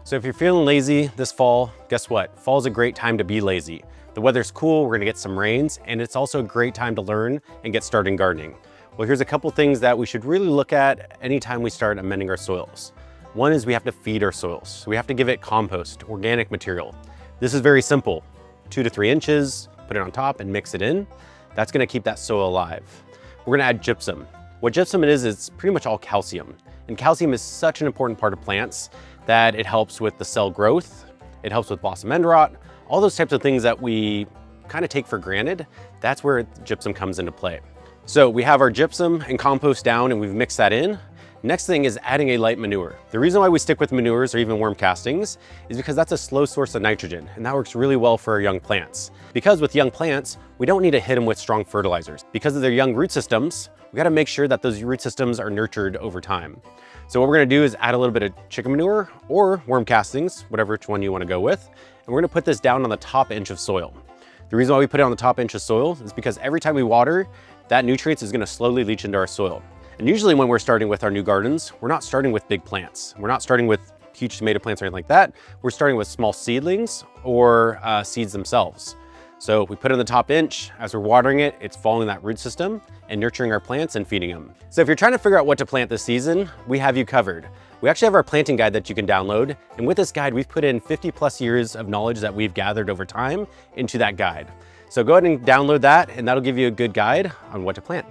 So if you're feeling lazy this fall, guess what? Fall is a great time to be lazy. The weather's cool, we're gonna get some rains, and it's also a great time to learn and get started gardening. Well, here's a couple things that we should really look at anytime we start amending our soils. One is we have to feed our soils. So we have to give it compost, organic material. This is very simple. 2 to 3 inches, put it on top and mix it in. That's gonna keep that soil alive. We're gonna add gypsum. What gypsum is it's pretty much all calcium. And calcium is such an important part of plants that it helps with the cell growth, it helps with blossom end rot, all those types of things that we kind of take for granted. That's where gypsum comes into play. So we have our gypsum and compost down and we've mixed that in. Next thing is adding a light manure. The reason why we stick with manures or even worm castings is because that's a slow source of nitrogen, and that works really well for our young plants. Because with young plants, we don't need to hit them with strong fertilizers. Because of their young root systems, we gotta make sure that those root systems are nurtured over time. So what we're gonna do is add a little bit of chicken manure or worm castings, whatever one you wanna go with, and we're gonna put this down on the top inch of soil. The reason why we put it on the top inch of soil is because every time we water, that nutrients is gonna slowly leach into our soil. And usually when we're starting with our new gardens, we're not starting with big plants. We're not starting with huge tomato plants or anything like that. We're starting with small seedlings or seeds themselves. So we put it on the top inch. As we're watering it, it's following that root system and nurturing our plants and feeding them. So if you're trying to figure out what to plant this season, we have you covered. We actually have our planting guide that you can download. And with this guide, we've put in 50+ years of knowledge that we've gathered over time into that guide. So go ahead and download that, and that'll give you a good guide on what to plant.